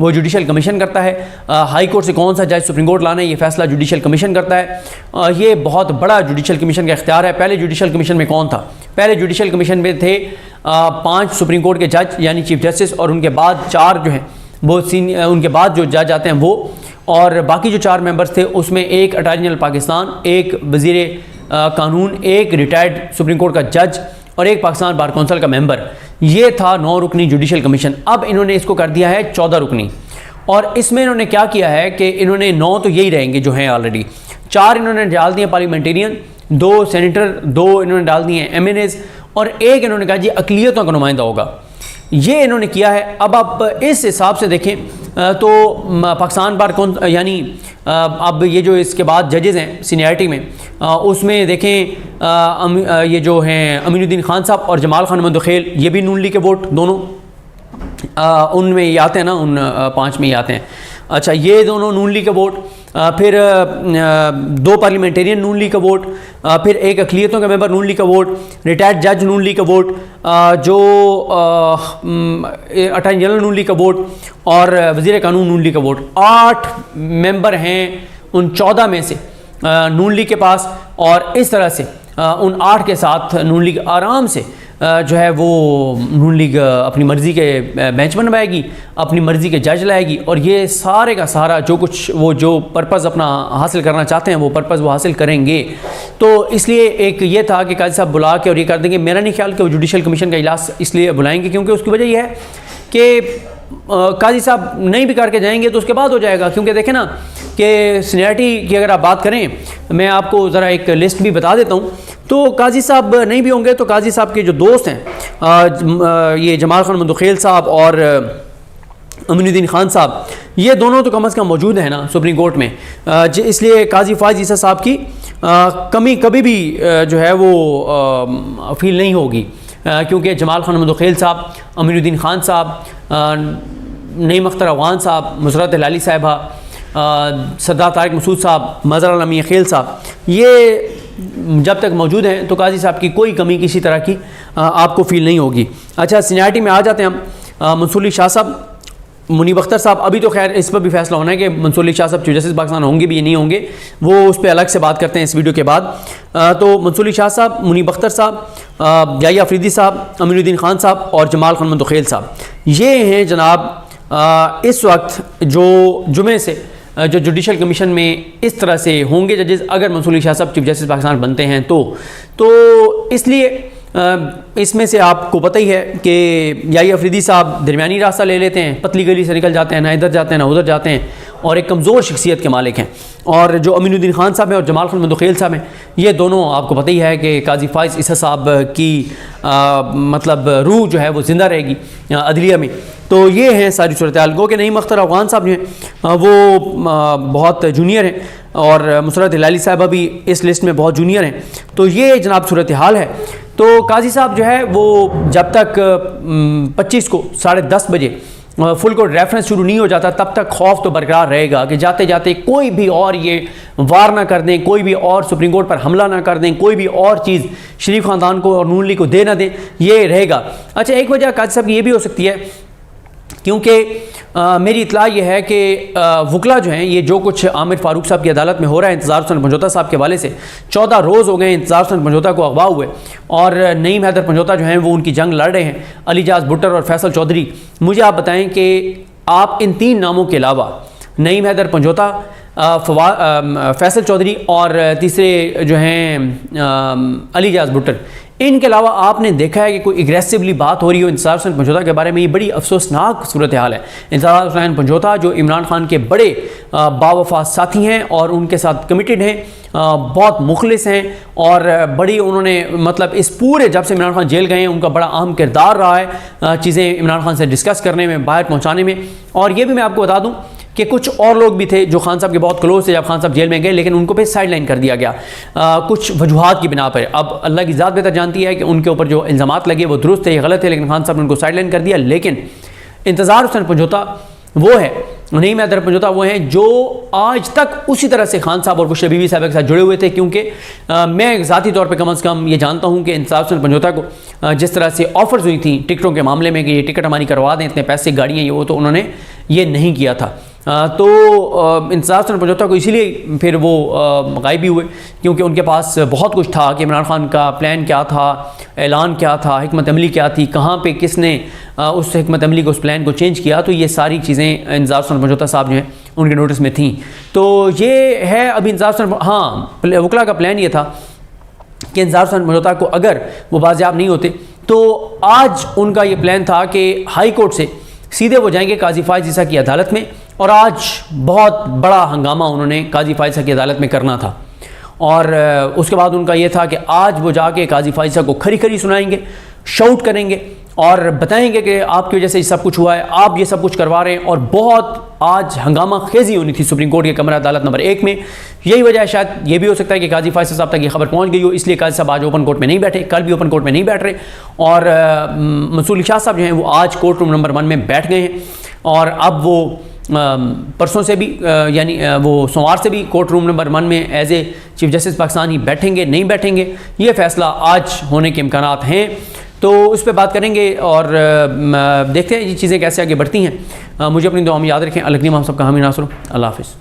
وہ judicial commission کرتا ہے. ہائی کورٹ سے کون سا جج سپریم کورٹ لانا ہے یہ فیصلہ جوڈیشل کمیشن کرتا ہے. یہ بہت بڑا جوڈیشل کمیشن کا اختیار ہے. پہلے جوڈیشل کمیشن میں کون تھا؟ پہلے جوڈیشل کمیشن میں تھے 5 سپریم کورٹ کے جج یعنی چیف جسٹس, اور ان کے بعد 4 جو ہیں وہ ان کے بعد جو جج آتے ہیں وہ, اور باقی جو 4 ممبرس تھے اس میں ایک اٹارنی جنرل پاکستان, ایک وزیر قانون, ایک ریٹائرڈ سپریم کورٹ کا جج اور ایک پاکستان بار کونسل کا ممبر. یہ تھا 9 رکنی جوڈیشل کمیشن. اب انہوں نے اس کو کر دیا ہے 14 رکنی, اور اس میں انہوں نے کیا کیا ہے کہ انہوں نے 9 تو یہی رہیں گے جو ہیں آلریڈی, 4 انہوں نے ڈال دیے پارلیمنٹیرین, 2 سینیٹر, 2 انہوں نے ڈال دیے ایم این ایز, اور ایک انہوں نے کہا جی اقلیتوں کا نمائندہ ہوگا. یہ انہوں نے کیا ہے. اب آپ اس حساب سے دیکھیں تو پاکستان بار یعنی اب یہ جو اس کے بعد ججز ہیں سینیارٹی میں, اس میں دیکھیں یہ جو ہیں امین الدین خان صاحب اور جمال خان مندخیل, یہ بھی نون لیگ کے ووٹ دونوں ان میں یہ آتے ہیں نا, ان 5 میں یہ آتے ہیں. اچھا, یہ دونوں نون لیگ کا ووٹ, پھر 2 پارلیمنٹیرین نون لیگ کا ووٹ, پھر ایک اقلیتوں کا ممبر نون لیگ کا ووٹ, ریٹائرڈ جج نون لیگ کا ووٹ, جو اٹارنی جنرل نون لیگ کا ووٹ, اور وزیر قانون نون لیگ کا ووٹ. 8 ممبر ہیں ان 14 میں سے نون لیگ کے پاس, اور اس طرح سے ان 8 کے ساتھ نون لیگ آرام سے جو ہے وہ نون لیگ اپنی مرضی کے بینچ بنوائے گی, اپنی مرضی کے جج لائے گی, اور یہ سارے کا سارا جو کچھ وہ جو پرپز اپنا حاصل کرنا چاہتے ہیں وہ پرپز وہ حاصل کریں گے. تو اس لیے ایک یہ تھا کہ قاضی صاحب بلا کے اور یہ کر دیں گے. میرا نہیں خیال کہ وہ جوڈیشل کمیشن کا اجلاس اس لیے بلائیں گے کیونکہ اس کی وجہ یہ ہے کہ قاضی صاحب نہیں بھی کر کے جائیں گے تو اس کے بعد ہو جائے گا. کیونکہ دیکھیں نا کہ سینیارٹی کی اگر آپ بات کریں, میں آپ کو ذرا ایک لسٹ بھی بتا دیتا ہوں, تو قاضی صاحب نہیں بھی ہوں گے تو قاضی صاحب کے جو دوست ہیں یہ جمال خان مندخیل صاحب اور امین الدین خان صاحب, یہ دونوں تو کم از کم موجود ہیں نا سپریم کورٹ میں, اس لیے قاضی فائز عیسیٰ صاحب کی کمی کبھی بھی جو ہے وہ فیل نہیں ہوگی, کیونکہ جمال خان مندخیل صاحب, امین الدین خان صاحب, نعیم اختر افغان صاحب, مسرت ہلالی صاحبہ, سردار طارق مسعود صاحب, مظہر علمی خیل صاحب, یہ جب تک موجود ہیں تو قاضی صاحب کی کوئی کمی کسی طرح کی آپ کو فیل نہیں ہوگی. اچھا, سینیارٹی میں آ جاتے ہیں ہم. منصور علی شاہ صاحب, منیب اختر صاحب, ابھی تو خیر اس پر بھی فیصلہ ہونا ہے کہ منصور علی شاہ صاحب چیف جسٹس پاکستان ہوں گے بھی یا نہیں ہوں گے, وہ اس پہ الگ سے بات کرتے ہیں اس ویڈیو کے بعد. تو منصور علی شاہ صاحب, منیب اختر صاحب, یحییٰ افریدی صاحب, امین الدین خان صاحب اور جمال خان مندخیل صاحب, یہ ہیں جناب اس وقت جو جمعے سے جو جوڈیشل کمیشن میں اس طرح سے ہوں گے ججز, اگر منصور علی شاہ صاحب چیف جسٹس پاکستان بنتے ہیں تو اس لیے اس میں سے آپ کو پتہ ہی ہے کہ یحییٰ افریدی صاحب درمیانی راستہ لے لیتے ہیں, پتلی گلی سے نکل جاتے ہیں, نہ ادھر جاتے ہیں نہ ادھر جاتے ہیں, اور ایک کمزور شخصیت کے مالک ہیں. اور جو امین الدین خان صاحب ہیں اور جمال خان مندخیل صاحب ہیں, یہ دونوں آپ کو پتہ ہی ہے کہ قاضی فائز عیسیٰ صاحب کی مطلب روح جو ہے وہ زندہ رہے گی عدلیہ میں. تو یہ ہیں ساری صورتحال. گو کہ نعیم اختر افغان صاحب جو ہیں وہ بہت جونیئر ہیں, اور مسرت ہلالی صاحبہ بھی اس لسٹ میں بہت جونیئر ہیں. تو یہ جناب صورتحال ہے. تو قاضی صاحب جو ہے وہ جب تک 25 کو 10:30 بجے فل کورٹ ریفرنس شروع نہیں ہو جاتا تب تک خوف تو برقرار رہے گا کہ جاتے جاتے کوئی بھی اور یہ وار نہ کر دیں, کوئی بھی اور سپریم کورٹ پر حملہ نہ کر دیں, کوئی بھی اور چیز شریف خاندان کو اور نون لیگ کو دے نہ دیں, یہ رہے گا. اچھا, ایک وجہ قاضی صاحب کی یہ بھی ہو سکتی ہے کیونکہ میری اطلاع یہ ہے کہ وکلا جو ہیں, یہ جو کچھ عامر فاروق صاحب کی عدالت میں ہو رہا ہے انتظار حسین پنجوتا صاحب کے حوالے سے, 14 روز ہو گئے انتظار حسین پنجوتا کو اغوا ہوئے, اور نعیم حیدر پنجوتا جو ہیں وہ ان کی جنگ لڑ رہے ہیں, علی جاز بھٹر اور فیصل چودھری. مجھے آپ بتائیں کہ آپ ان 3 ناموں کے علاوہ نعیم حیدر پنجوتا, فیصل چودھری اور تیسرے جو ہیں علی جاز بھٹر, ان کے علاوہ آپ نے دیکھا ہے کہ کوئی اگریسولی بات ہو رہی ہو انتظار حسین پنجوتا کے بارے میں؟ یہ بڑی افسوسناک صورتحال ہے. انتظار حسین پنجوتا جو عمران خان کے بڑے باوفا ساتھی ہیں اور ان کے ساتھ کمیٹڈ ہیں, بہت مخلص ہیں, اور بڑی انہوں نے مطلب اس پورے جب سے عمران خان جیل گئے ہیں ان کا بڑا اہم کردار رہا ہے چیزیں عمران خان سے ڈسکس کرنے میں, باہر پہنچانے میں. اور یہ بھی میں آپ کو بتا دوں کہ کچھ اور لوگ بھی تھے جو خان صاحب کے بہت کلوز تھے جب خان صاحب جیل میں گئے, لیکن ان کو پھر سائڈ لائن کر دیا گیا کچھ وجوہات کی بنا پر. اب اللہ کی ذات بہتر جانتی ہے کہ ان کے اوپر جو الزامات لگے وہ درست ہے یا غلط ہے, لیکن خان صاحب نے ان کو سائڈ لائن کر دیا. لیکن انتظار حسین پنجوتا وہ ہے نہیں میں درپیش ہوتا وہ ہیں جو آج تک اسی طرح سے خان صاحب اور بشرا بیوی صاحب کے ساتھ جڑے ہوئے تھے، کیونکہ میں ذاتی طور پہ کم از کم یہ جانتا ہوں کہ انصاف حسن پنجوتا کو جس طرح سے آفرز ہوئی تھیں ٹکٹوں کے معاملے میں کہ یہ ٹکٹ ہماری کروا دیں، اتنے پیسے گاڑیاں یہ وہ، تو انہوں نے یہ نہیں کیا تھا. تو انصاف حسن پنجوتا کو اسی لیے پھر وہ غائب بھی ہوئے کیونکہ ان کے پاس بہت کچھ تھا کہ عمران خان کا پلان کیا تھا، اعلان کیا تھا، حکمت عملی کیا تھی، کہاں پہ کس نے اس حکمت عملی کو اس پلان کو چینج کیا. تو یہ ساری چیزیں انصاف حسن پنجوتا صاحب جو ہیں ان کے نوٹس میں تھیں. تو یہ ہے ابھی انصاف حسن، ہاں وکلا کا پلان یہ تھا کہ انصاف حسن پنجوتا کو اگر وہ بازیاب نہیں ہوتے تو آج ان کا یہ پلان تھا کہ ہائی کورٹ سے سیدھے وہ جائیں گے قاضی فائز عیسیٰ کی عدالت میں، اور آج بہت بڑا ہنگامہ انہوں نے قاضی فائز عیسیٰ کی عدالت میں کرنا تھا. اور اس کے بعد ان کا یہ تھا کہ آج وہ جا کے قاضی فائز عیسیٰ کو کھری کھری سنائیں گے، شاؤٹ کریں گے اور بتائیں گے کہ آپ کی وجہ سے یہ سب کچھ ہوا ہے، آپ یہ سب کچھ کروا رہے ہیں. اور بہت آج ہنگامہ خیزی ہونی تھی سپریم کورٹ کے کمرہ عدالت نمبر 1 میں. یہی وجہ ہے، شاید یہ بھی ہو سکتا ہے کہ قاضی فائز صاحب تک یہ خبر پہنچ گئی ہو، اس لیے قاضی صاحب آج اوپن کورٹ میں نہیں بیٹھے، کل بھی اوپن کورٹ میں نہیں بیٹھ رہے. اور منصور علی شاہ صاحب جو ہیں وہ آج کورٹ روم نمبر 1 میں بیٹھ گئے ہیں، اور اب وہ پرسوں سے بھی یعنی وہ سوموار سے بھی کورٹ روم نمبر 1 میں as a chief justice Pakistan ہی بیٹھیں گے نہیں بیٹھیں گے، یہ فیصلہ آج ہونے کے امکانات ہیں. تو اس پہ بات کریں گے اور دیکھتے ہیں یہ چیزیں کیسے آگے بڑھتی ہیں. مجھے اپنی دعا میں یاد رکھیں. الگ نیم ہم سب کا حامی ناصر. اللہ حافظ.